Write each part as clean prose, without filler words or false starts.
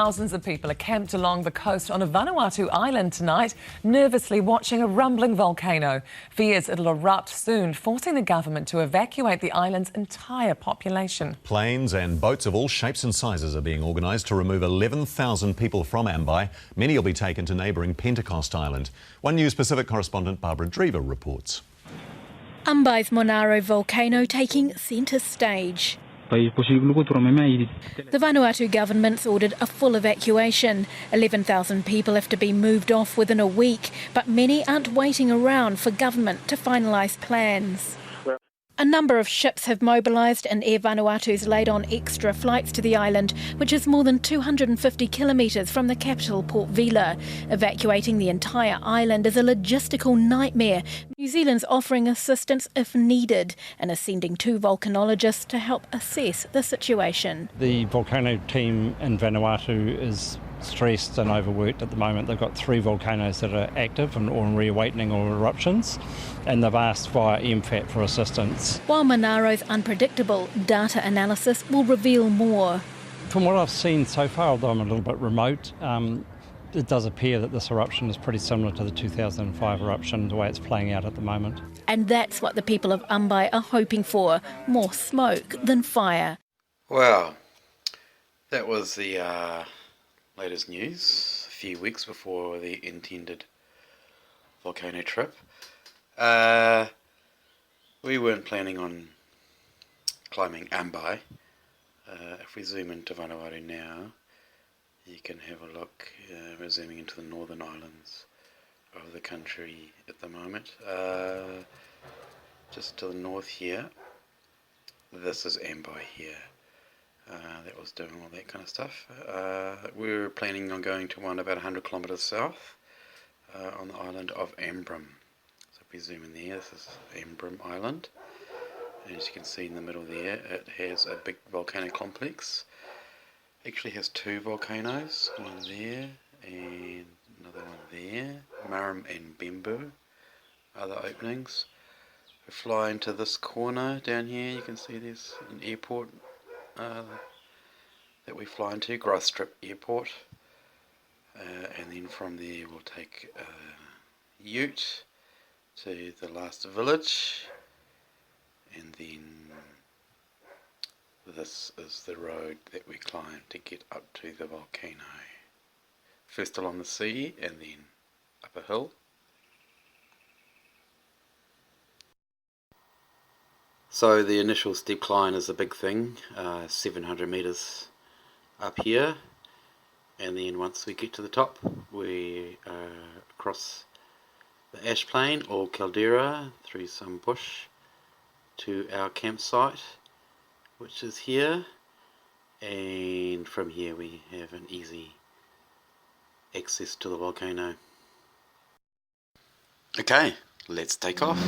Thousands of people are camped along the coast on a Vanuatu island tonight, nervously watching a rumbling volcano. Fears it'll erupt soon, forcing the government to evacuate the island's entire population. Planes and boats of all shapes and sizes are being organised to remove 11,000 people from Ambrym. Many will be taken to neighbouring Pentecost Island. One News Pacific correspondent Barbara Drever reports. Ambrym's Marum Volcano taking centre stage. The Vanuatu government's ordered a full evacuation. 11,000 people have to be moved off within a week, but many aren't waiting around for government to finalise plans. A number of ships have mobilised and Air Vanuatu's laid on extra flights to the island, which is more than 250 kilometres from the capital Port Vila. Evacuating the entire island is a logistical nightmare. New Zealand's offering assistance if needed and is sending 2 volcanologists to help assess the situation. The volcano team in Vanuatu is stressed and overworked at the moment. They've got 3 volcanoes that are active and or in reawakening or eruptions, and they've asked via MFAT for assistance. While Manaro's unpredictable, data analysis will reveal more. From what I've seen so far, although I'm a little bit remote, it does appear that this eruption is pretty similar to the 2005 eruption, the way it's playing out at the moment. And that's what the people of Ambrym are hoping for, more smoke than fire. Well, that was the latest news, a few weeks before the intended volcano trip. We weren't planning on climbing Ambrym. If we zoom into Vanuatu now, you can have a look. We're zooming into the northern islands of the country at the moment. Just to the north here, this is Ambrym here. That was doing all that kind of stuff. We were planning on going to one about 100 kilometres south on the island of Ambrym. So if we zoom in there, this is Ambrym Island. And as you can see in the middle there, it has a big volcano complex. Actually has 2 volcanoes, one there and another one there. Marum and Bembu are the openings. We fly into this corner down here. You can see there's an airport that we fly into, Grass Strip Airport, and then from there we'll take a ute to the last village, and then this is the road that we climb to get up to the volcano. First along the sea and then up a hill. So the initial steep climb is a big thing, 700 metres up here, and then once we get to the top we cross the ash plain or caldera through some bush to our campsite, which is here, and from here we have an easy access to the volcano. Okay, let's take off.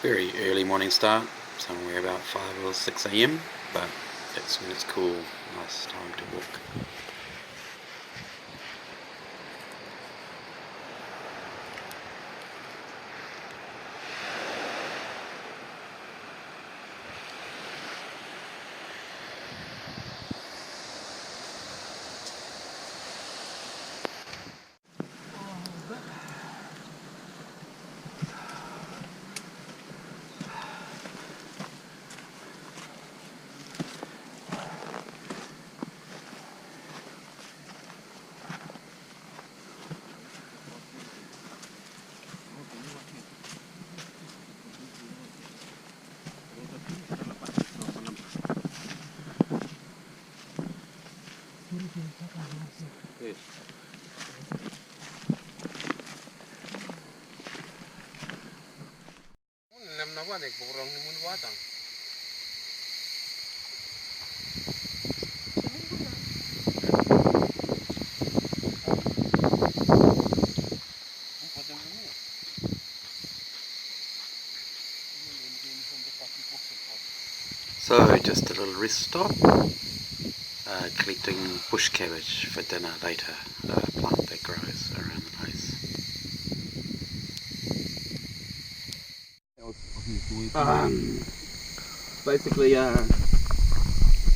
Very early morning start, somewhere about 5 or 6 a.m. but that's when it's cool, nice time to walk. So just a little rest stop, collecting bush cabbage for dinner later, a plant that grows around the place. Basically,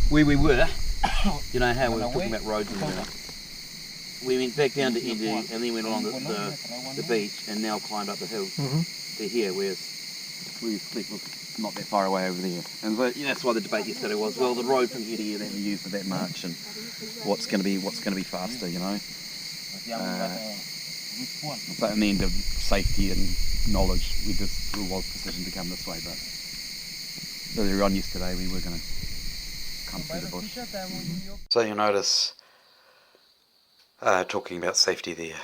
where we were, you know how we were talking about roads and everything. We went back down to Edu and then went along the beach and now climbed up the hill to here, where we sleep was not that far away over there. And so, that's why the debate yesterday was, well, the road from here to here they haven't used for that much, and what's going to be faster, you know. But in the end of safety and knowledge, it was decision to come this way. But so they were on yesterday, we were going to come through the bush. So you'll notice, talking about safety there,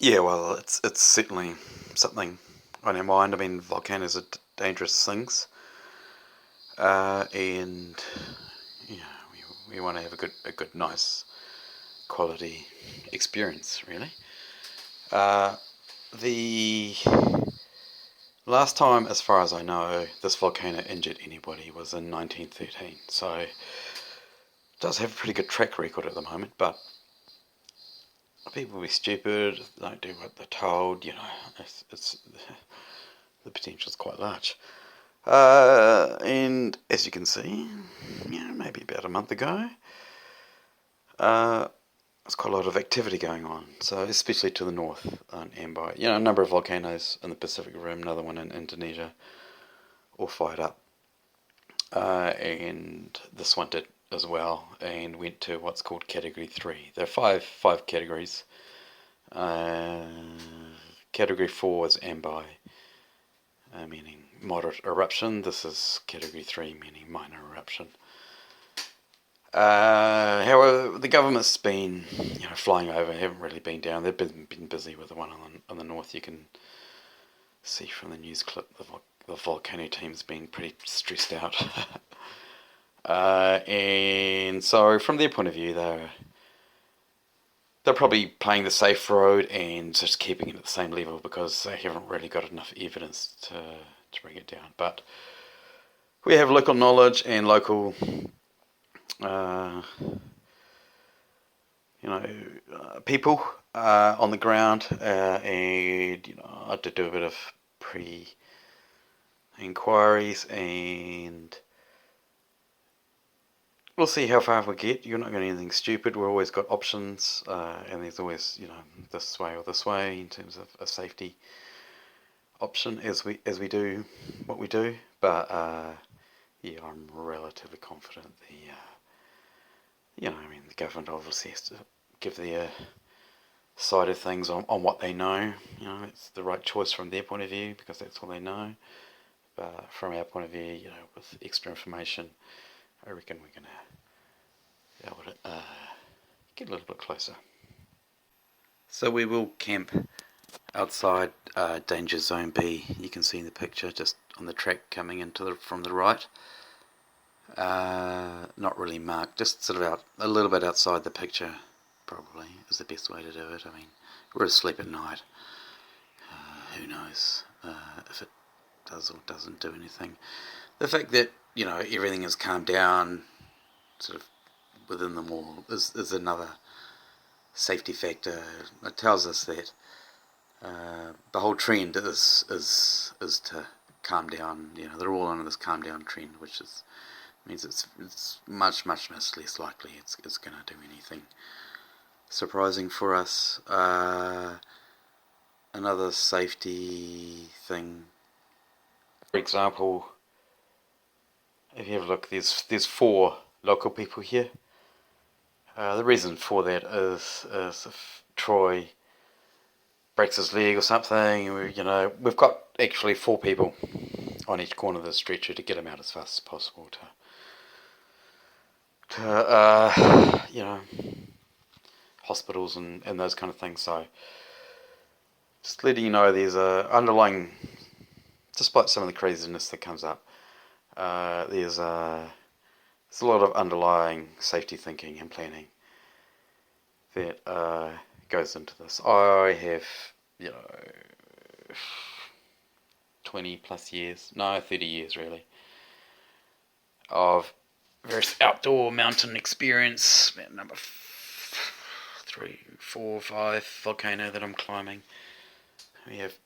yeah, well, it's certainly something on our mind. I mean, volcanoes are dangerous things, and we want to have a good, nice, quality experience, really. The last time, as far as I know, this volcano injured anybody was in 1913, so it does have a pretty good track record at the moment, but people will be stupid, don't do what they're told, it's the potential is quite large. And as you can see, maybe about a month ago, there's quite a lot of activity going on, so especially to the north on Ambrym. A number of volcanoes in the Pacific Rim, another one in Indonesia, all fired up. And this one did as well, and went to what's called Category 3. There are five categories. Category 4 is Ambrym, meaning moderate eruption. This is Category 3, meaning minor eruption. However, the government's been flying over, haven't really been down. They've been busy with the one on the north. You can see from the news clip the volcano team's been pretty stressed out. And so from their point of view, they're probably playing the safe road and just keeping it at the same level because they haven't really got enough evidence to bring it down. But we have local knowledge and local people on the ground, and I had to do a bit of pre-inquiries, and we'll see how far we get. You're not going to do anything stupid. We've always got options, and there's always this way or this way in terms of a safety option as we do what we do. But I'm relatively confident the government obviously has to give their side of things on what they know. It's the right choice from their point of view because that's all they know. But from our point of view, with extra information, I reckon we're going to be able to get a little bit closer. So we will camp outside Danger Zone B. You can see in the picture just on the track coming into from the right. Not really marked, just sort of a little bit outside the picture, probably is the best way to do it. I mean, we're asleep at night. Who knows if it does or doesn't do anything. The fact that everything has calmed down sort of within them all is another safety factor. It tells us that the whole trend is to calm down. They're all on this calm down trend, which means it's much less likely it's going to do anything surprising for us. Another safety thing, for example, if you have a look, there's 4 local people here. The reason for that is if Troy breaks his leg or something, we've got actually 4 people on each corner of the stretcher to get him out as fast as possible to hospitals and those kind of things. So just letting you know, there's a underlying, despite some of the craziness that comes up, there's a lot of underlying safety thinking and planning that goes into this. I have 20 plus years, no, 30 years really, of various outdoor mountain experience. Number 3, 4, 5 volcano that I'm climbing. We have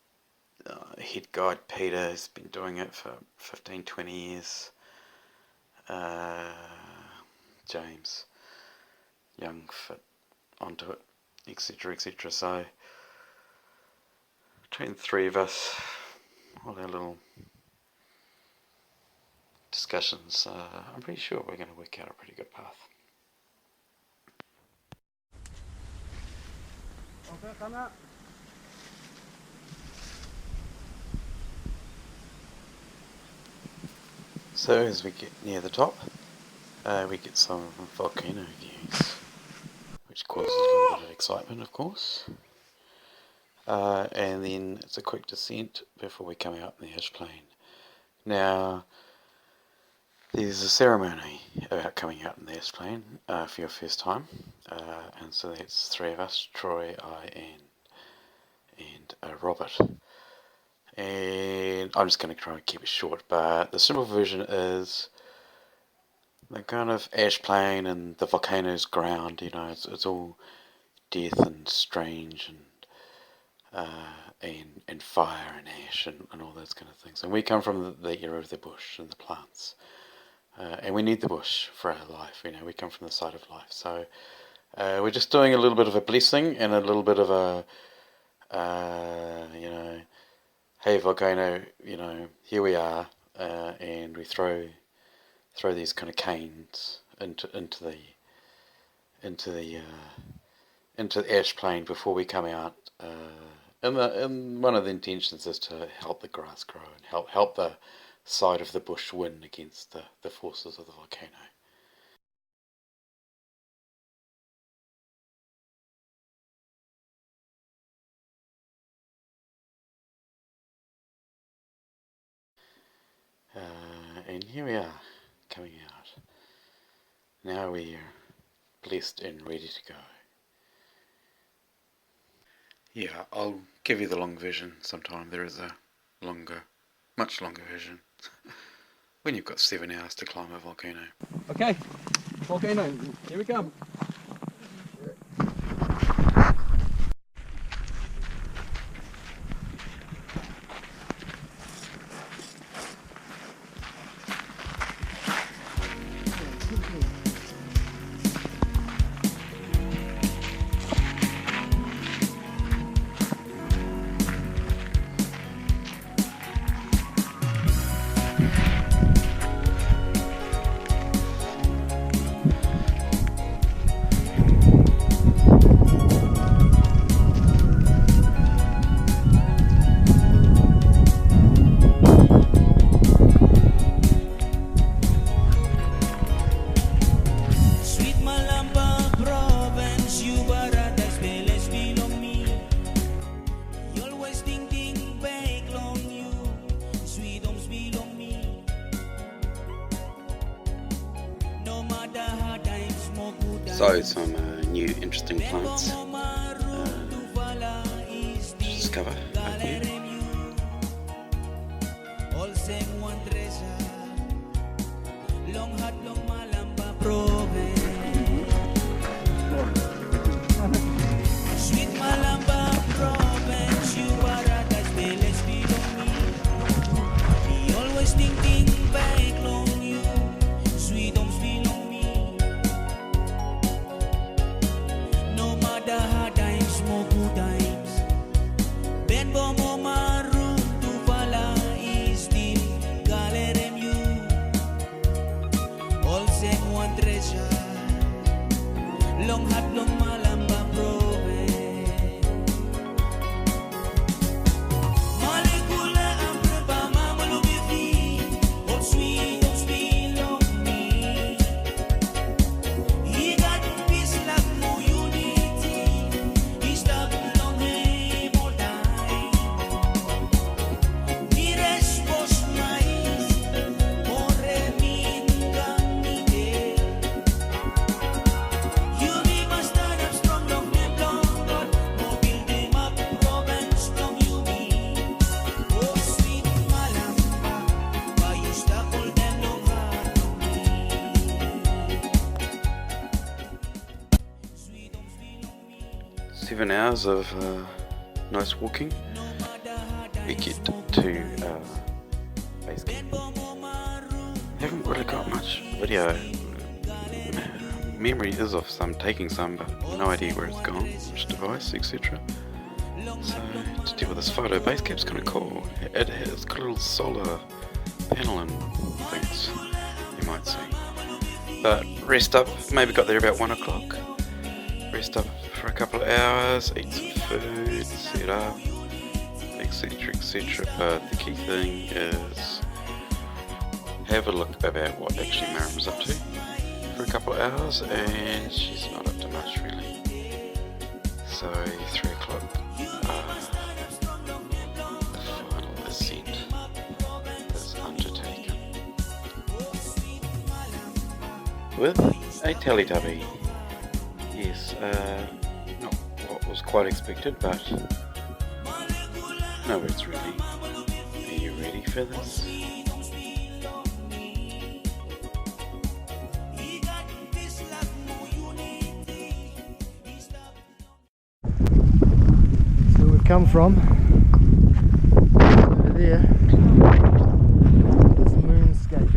head guide Peter has been doing it for 15, 20 years. James, young, fit, onto it, etc. So between the 3 of us, all our little discussions, I'm pretty sure we're going to work out a pretty good path. Okay, come out. So as we get near the top, we get some volcano views, which causes a little bit of excitement, of course. And then it's a quick descent before we come out in the ash plain. Now, there's a ceremony about coming out in the ash plain for your first time, and so that's 3 of us, Troy, I, and Robert. And I'm just going to try and keep it short, but the simple version is the kind of ash plain and the volcano's ground. It's all death and strange and fire and ash and all those kind of things. And we come from the era of the bush and the plants, and we need the bush for our life. We come from the side of life, so we're just doing a little bit of a blessing and a little bit of a hey volcano, here we are, and we throw these kind of canes into the ash plain before we come out. And one of the intentions is to help the grass grow and help the side of the bush win against the forces of the volcano. And here we are, coming out. Now we're blessed and ready to go. Yeah, I'll give you the long version sometime. There is a much longer version, when you've got 7 hours to climb a volcano. Okay, volcano, here we come. So some new interesting plants to discover up here. Como Marum tu fala istil galerem you all se one treasure long hat long malamba prove molecule Ambrym ba mamalo bifi all sweet long me he got peace like more unity he stop long hey more time he respos mais more min gamide you be must stand up strong long and long God more building up province long you be oh sweet malamba why you stop all them long hard on me 7 hours of nice walking. We get to base camp. Haven't really got much video. Memory is of taking some, but no idea where it's gone, which device, etc. So to deal with this photo, base camp's kind of cool. It's got a little solar panel and things you might see. But rest up, maybe got there about 1 o'clock. Rest up for a couple of hours, eat some food, set up, etc, etc. But the key thing is have a look about what actually Marum's up to for a couple of hours, and she's not up to much really. So 3 o'clock, the final ascent is undertaken with a Teletubby. Yes, not what was quite expected, but no words really. Are you ready for this? So we've come from over there. This moonscape.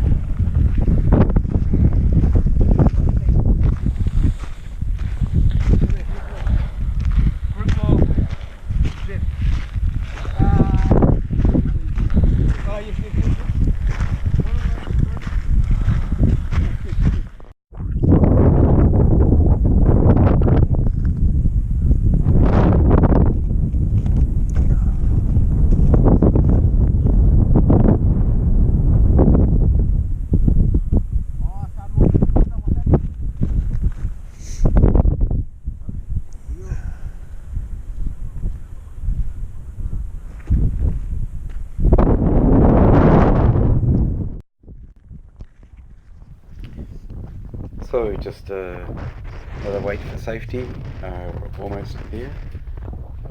So just another wait for safety, we're almost there,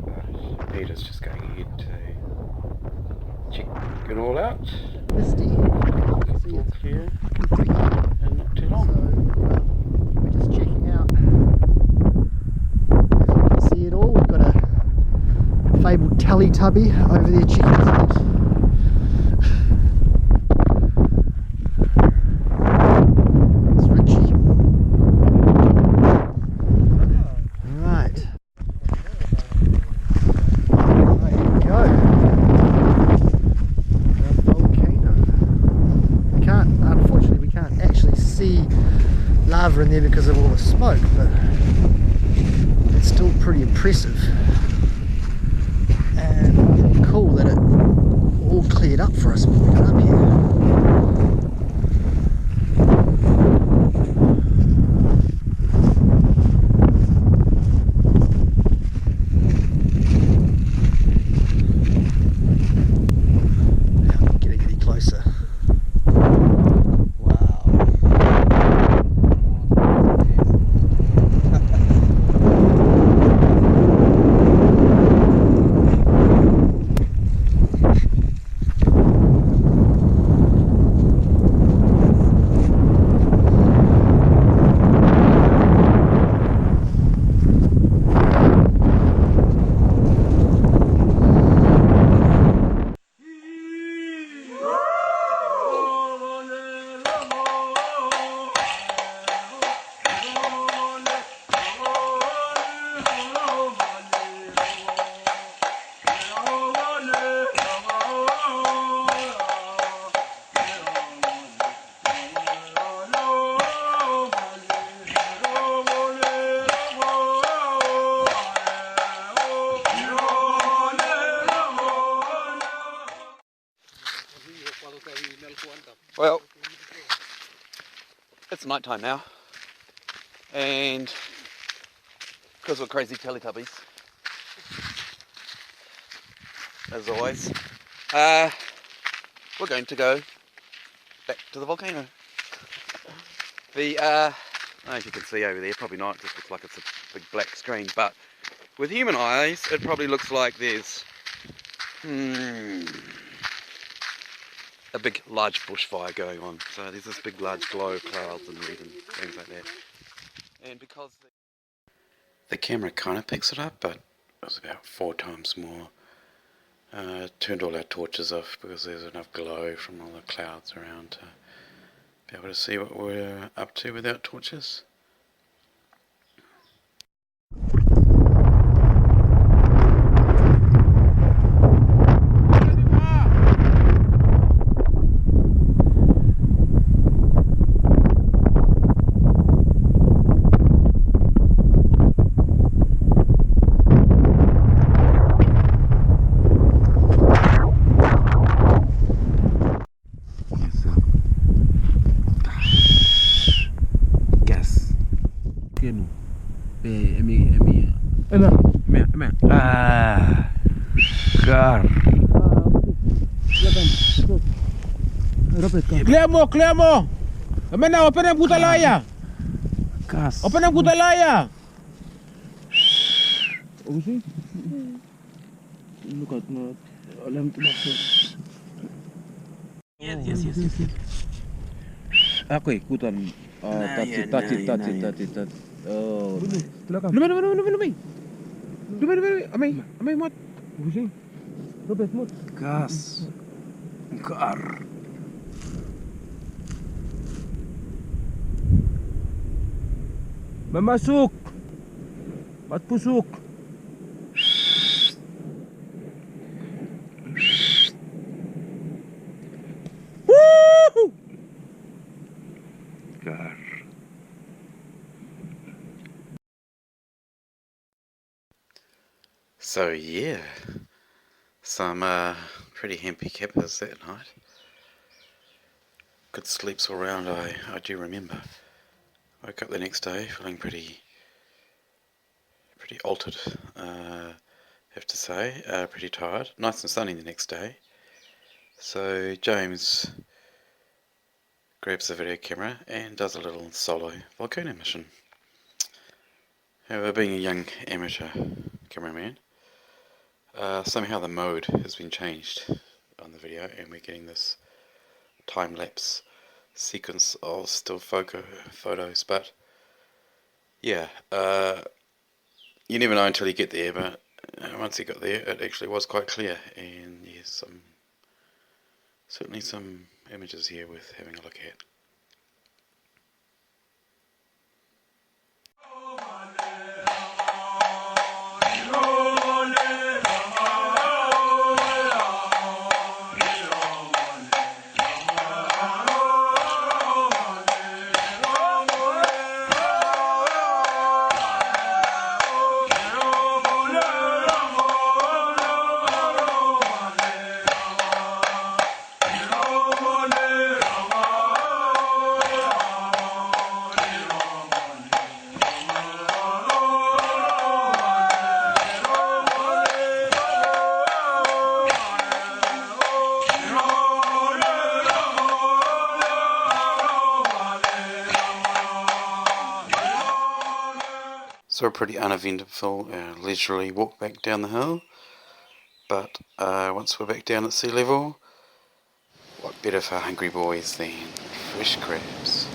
but Peter's just going ahead to check it all out. Misty. All clear, and not too long. So we're just checking out if we can see it all. We've got a fabled Teletubby over there checking us out. Lava in there because of all the smoke, but it's still pretty impressive and cool that it all cleared up for us when we got up here. Well, it's night time now, and because we're crazy Teletubbies, as always, we're going to go back to the volcano. The, as you can see over there, probably not, it just looks like it's a big black screen, but with human eyes, it probably looks like there's a big, large bushfire going on. So there's this big, large glow of clouds and red and things like that. And because the camera kind of picks it up, but it was about 4 times more. Turned all our torches off because there's enough glow from all the clouds around to be able to see what we're up to without torches. Clear more. Open the butalaya. Open the butalaya. Look at Yes. Aku ikutan. Touch it. Oh. Lumai. Amai mat. Pusing. Robert mat. Gas. Gar. Memasuk. Mat pusuk. Woo! Gar. So yeah, some pretty hempy kippers that night. Good sleeps all round, I do remember. Woke up the next day feeling pretty altered, have to say, pretty tired. Nice and sunny the next day. So James grabs the video camera and does a little solo volcano mission. However, being a young amateur cameraman, somehow the mode has been changed on the video and we're getting this time-lapse sequence of still photos, but yeah, you never know until you get there, but once you got there it actually was quite clear, and yes, certainly some images here worth having a look at. So a pretty uneventful, leisurely walk back down the hill, but once we're back down at sea level, what better for hungry boys than fresh crabs?